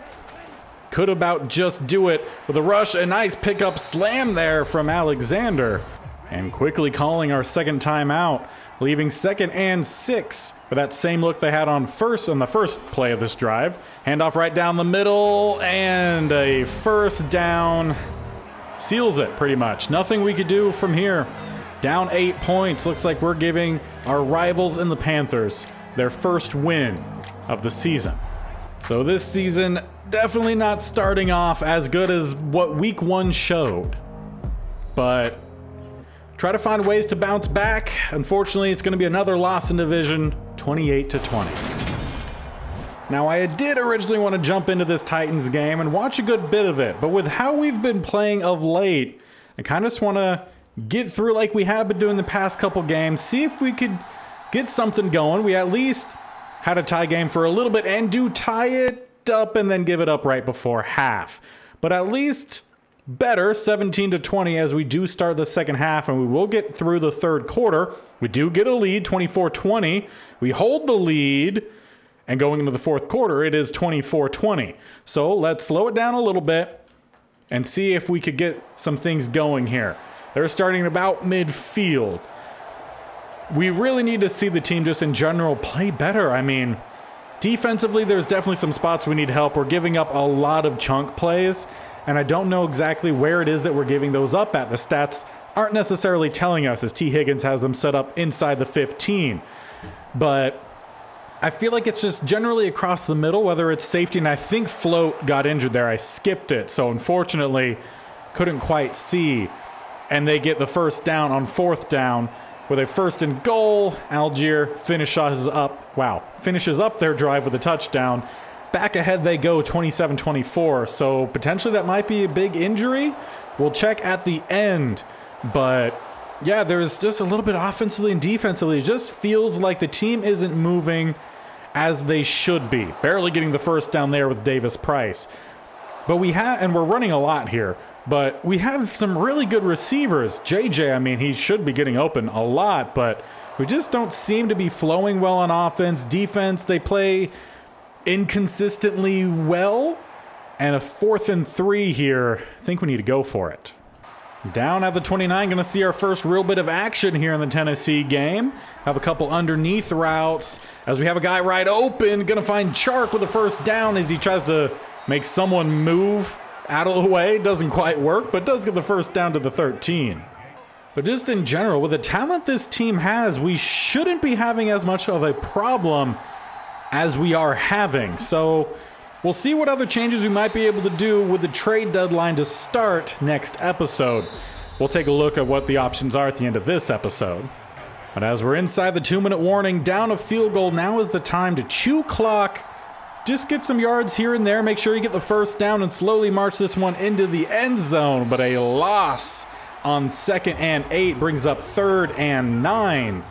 Could about just do it with a rush. A nice pickup slam there from Alexander. And quickly calling our second timeout, leaving 2nd and 6 for that same look they had on the first play of this drive. Handoff right down the middle, and a first down. Seals it pretty much. Nothing we could do from here. Down 8 points. Looks like we're giving our rivals in the Panthers their first win of the season. So this season definitely not starting off as good as what week 1 showed. But try to find ways to bounce back. Unfortunately, it's going to be another loss in division, 28-20. Now, I did originally want to jump into this Titans game and watch a good bit of it, but with how we've been playing of late, I kind of just want to get through like we have been doing the past couple games, see if we could get something going. We at least had a tie game for a little bit and do tie it up and then give it up right before half. But at least better, 17-20 as we do start the second half, and we will get through the third quarter. We do get a lead, 24-20. We hold the lead, and going into the fourth quarter, it is 24-20. So let's slow it down a little bit and see if we could get some things going here. They're starting about midfield. We really need to see the team just in general play better. I mean, defensively, there's definitely some spots we need help. We're giving up a lot of chunk plays, and I don't know exactly where it is that we're giving those up at. The stats aren't necessarily telling us, as T. Higgins has them set up inside the 15. But I feel like it's just generally across the middle, whether it's safety, and I think Float got injured there. I skipped it, so unfortunately couldn't quite see. And they get the first down on 4th down with a 1st and goal. Algier finishes up their drive with a touchdown. Back ahead they go, 27-24. So potentially that might be a big injury. We'll check at the end. But yeah, there's just a little bit offensively and defensively. It just feels like the team isn't moving as they should be. Barely getting the first down there with Davis Price. But we're running a lot here. But we have some really good receivers. JJ, I mean, he should be getting open a lot, but we just don't seem to be flowing well on offense. Defense, they play inconsistently well. And a 4th and 3 here. I think we need to go for it. Down at the 29, going to see our first real bit of action here in the Tennessee game. Have a couple underneath routes as we have a guy right open. Going to find Chark with a first down as he tries to make someone move out of the way. Doesn't quite work, but does get the first down to the 13. But just in general, with the talent this team has, we shouldn't be having as much of a problem as we are having. So we'll see what other changes we might be able to do with the trade deadline to start next episode. We'll take a look at what the options are at the end of this episode. But as we're inside the 2-minute warning, down a field goal, now is the time to chew clock. Just get some yards here and there. Make sure you get the first down and slowly march this one into the end zone. But a loss on 2nd and 8 brings up 3rd and 9.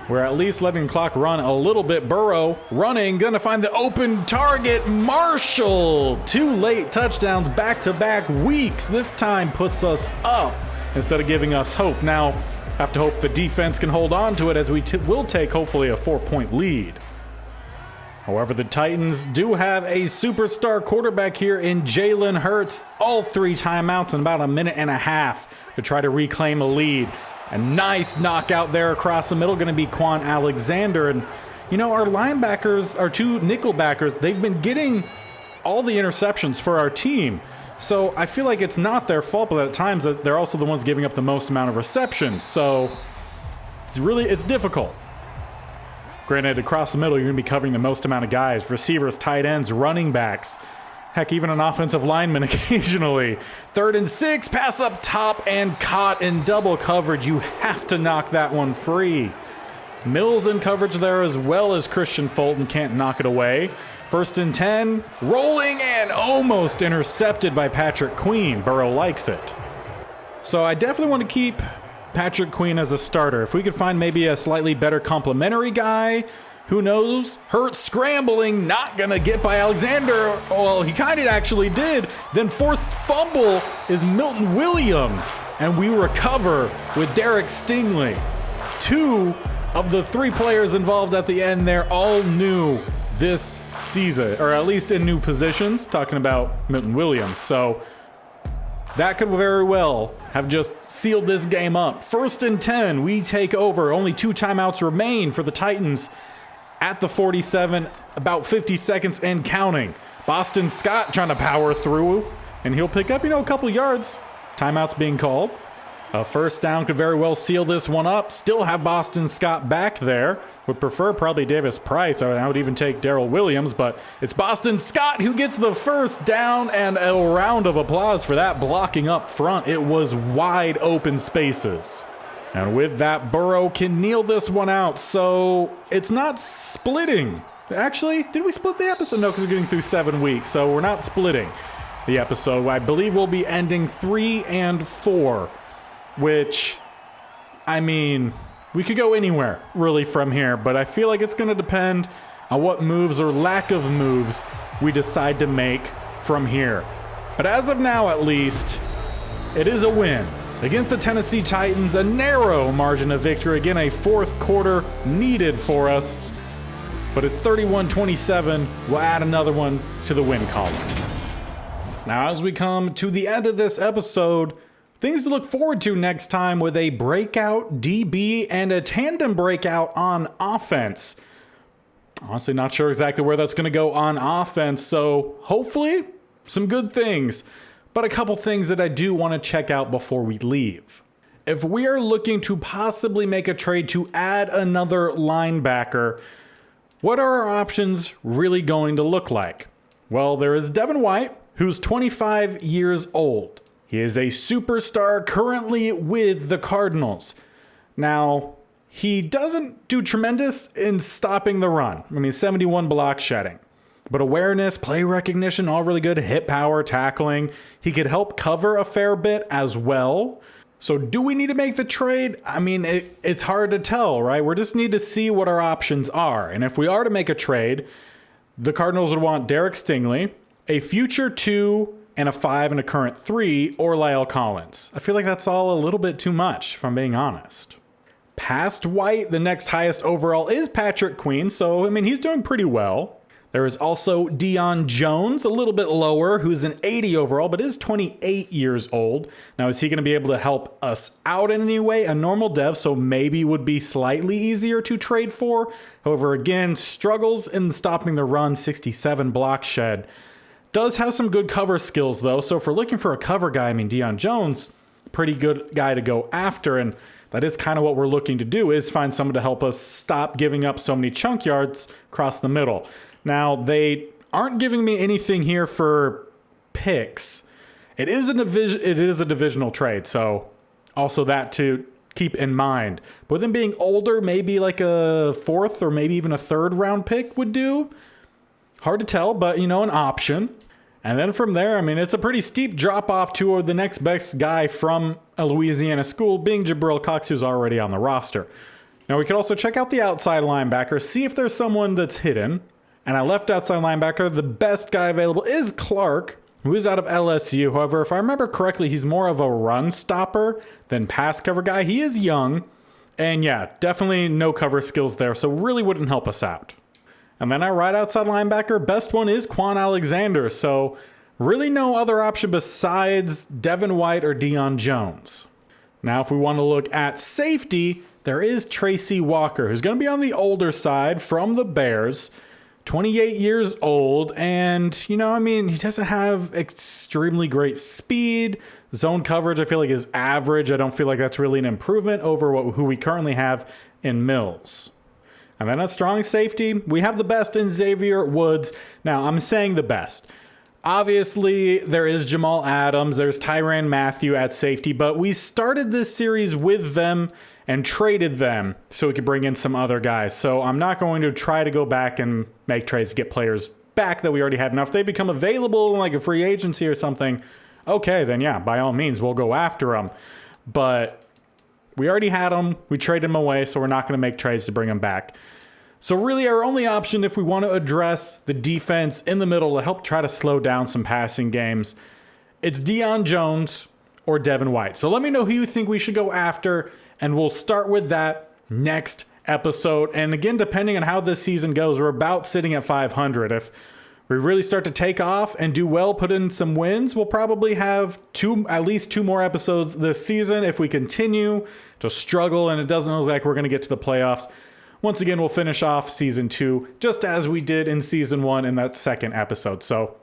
We're at least letting the clock run a little bit. Burrow running, gonna find the open target. Marshall, 2 late touchdowns back-to-back weeks. This time puts us up instead of giving us hope. Now, have to hope the defense can hold on to it as we will take hopefully a 4-point lead. However, the Titans do have a superstar quarterback here in Jalen Hurts. All 3 timeouts in about a minute and a half to try to reclaim a lead. A nice knockout there across the middle, going to be Quan Alexander. And, you know, our linebackers, our 2 nickel backers, they've been getting all the interceptions for our team. So I feel like it's not their fault, but at times they're also the ones giving up the most amount of receptions. So it's difficult. Granted, across the middle, you're going to be covering the most amount of guys. Receivers, tight ends, running backs. Heck, even an offensive lineman occasionally. 3rd and 6, pass up top and caught in double coverage. You have to knock that one free. Mills in coverage there as well as Christian Fulton can't knock it away. 1st and 10, rolling and almost intercepted by Patrick Queen. Burrow likes it. So I definitely want to keep Patrick Queen as a starter. If we could find maybe a slightly better complementary guy, who knows? Hurt scrambling, not gonna get by Alexander. Well, he kind of actually did. Then forced fumble is Milton Williams, and we recover with Derek Stingley. 2 of the 3 players involved at the end there all new this season, or at least in new positions, talking about Milton Williams. So that could very well have just sealed this game up. 1st and 10, we take over. Only 2 timeouts remain for the Titans at the 47, about 50 seconds and counting. Boston Scott trying to power through, and he'll pick up, a couple yards. Timeouts being called. A 1st down could very well seal this one up. Still have Boston Scott back there. Would prefer probably Davis Price, or I would even take Darrell Williams, but it's Boston Scott who gets the 1st down, and a round of applause for that blocking up front. It was wide open spaces. And with that, Burrow can kneel this one out, so it's not splitting. Actually, did we split the episode? No, because we're getting through 7 weeks, so we're not splitting the episode. I believe we'll be ending 3 and 4, which, we could go anywhere, really, from here, but I feel like it's going to depend on what moves or lack of moves we decide to make from here. But as of now, at least, it is a win against the Tennessee Titans, a narrow margin of victory. Again, a 4th quarter needed for us, but it's 31-27. We'll add another one to the win column. Now, as we come to the end of this episode, things to look forward to next time with a breakout DB and a tandem breakout on offense. Honestly, not sure exactly where that's going to go on offense, so hopefully some good things. But a couple things that I do want to check out before we leave. If we are looking to possibly make a trade to add another linebacker, what are our options really going to look like? Well, there is Devin White, who's 25 years old. He is a superstar currently with the Cardinals. Now, he doesn't do tremendous in stopping the run. 71 block shedding. But awareness, play recognition, all really good. Hit power, tackling. He could help cover a fair bit as well. So do we need to make the trade? It's hard to tell, right? We just need to see what our options are. And if we are to make a trade, the Cardinals would want Derek Stingley, a future 2 and a 5 and a current 3, or Lyle Collins. I feel like that's all a little bit too much, if I'm being honest. Past White, the next highest overall is Patrick Queen, so he's doing pretty well. There is also Deion Jones, a little bit lower, who's an 80 overall, but is 28 years old. Now, is he going to be able to help us out in any way? A normal dev, so maybe would be slightly easier to trade for. However, again, struggles in stopping the run, 67 block shed. Does have some good cover skills, though, so if we're looking for a cover guy, Deion Jones, pretty good guy to go after, and that is kind of what we're looking to do, is find someone to help us stop giving up so many chunk yards across the middle. Now, they aren't giving me anything here for picks. It is a divisional trade, so also that to keep in mind. But with them being older, maybe like a 4th or maybe even a 3rd round pick would do. Hard to tell, but an option. And then from there, it's a pretty steep drop off to the next best guy from a Louisiana school, being Jabril Cox, who's already on the roster. Now, we could also check out the outside linebacker, see if there's someone that's hidden. And I left outside linebacker. The best guy available is Clark, who is out of LSU. However, if I remember correctly, he's more of a run stopper than pass cover guy. He is young. And yeah, definitely no cover skills there, so really wouldn't help us out. And then our right outside linebacker, best one is Quan Alexander. So really no other option besides Devin White or Deion Jones. Now, if we want to look at safety, there is Tracy Walker, who's going to be on the older side from the Bears. 28 years old, and, he doesn't have extremely great speed. Zone coverage, I feel like, is average. I don't feel like that's really an improvement over who we currently have in Mills. And then at strong safety, we have the best in Xavier Woods. Now, I'm saying the best. Obviously, there is Jamal Adams, there's Tyrann Mathieu at safety, but we started this series with them and traded them so we could bring in some other guys. So I'm not going to try to go back and make trades to get players back that we already have. Now, if they become available in like a free agency or something, okay, then yeah, by all means, we'll go after them. But We already had him. We traded him away, so we're not going to make trades to bring him back. So really our only option if we want to address the defense in the middle to help try to slow down some passing games, it's Deion Jones or Devin White. So let me know who you think we should go after, and we'll start with that next episode. And again, depending on how this season goes, we're about sitting at 500. If we really start to take off and do well, put in some wins, we'll probably have at least two more episodes this season. If we continue to struggle and it doesn't look like we're going to get to the playoffs, once again, we'll finish off season 2 just as we did in season 1 in that second episode. So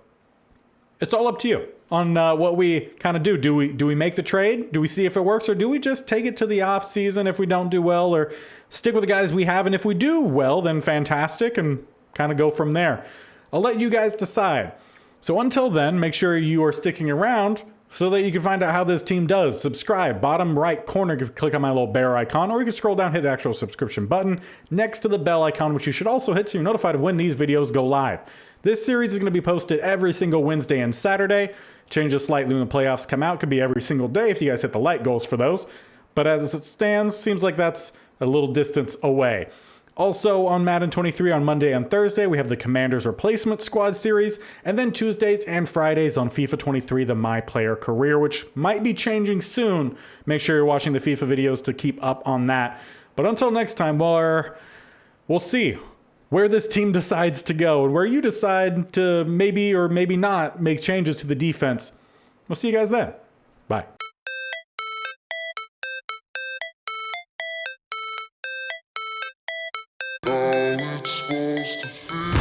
it's all up to you on what we kind of do. Do we make the trade? Do we see if it works, or do we just take it to the off season if we don't do well, or stick with the guys we have? And if we do well, then fantastic, and kind of go from there. I'll let you guys decide. So until then, make sure you are sticking around so that you can find out how this team does. Subscribe, bottom right corner, click on my little bear icon, or you can scroll down, hit the actual subscription button next to the bell icon, which you should also hit so you're notified of when these videos go live. This series is going to be posted every single Wednesday and Saturday. Changes slightly when the playoffs come out. Could be every single day if you guys hit the like goals for those. But as it stands, seems like that's a little distance away. Also on Madden 23 on Monday and Thursday, we have the Commanders Replacement Squad series, and then Tuesdays and Fridays on FIFA 23, the My Player Career, which might be changing soon. Make sure you're watching the FIFA videos to keep up on that. But until next time, we'll see where this team decides to go and where you decide to maybe or maybe not make changes to the defense. We'll see you guys then. Bye. How it's supposed to feel.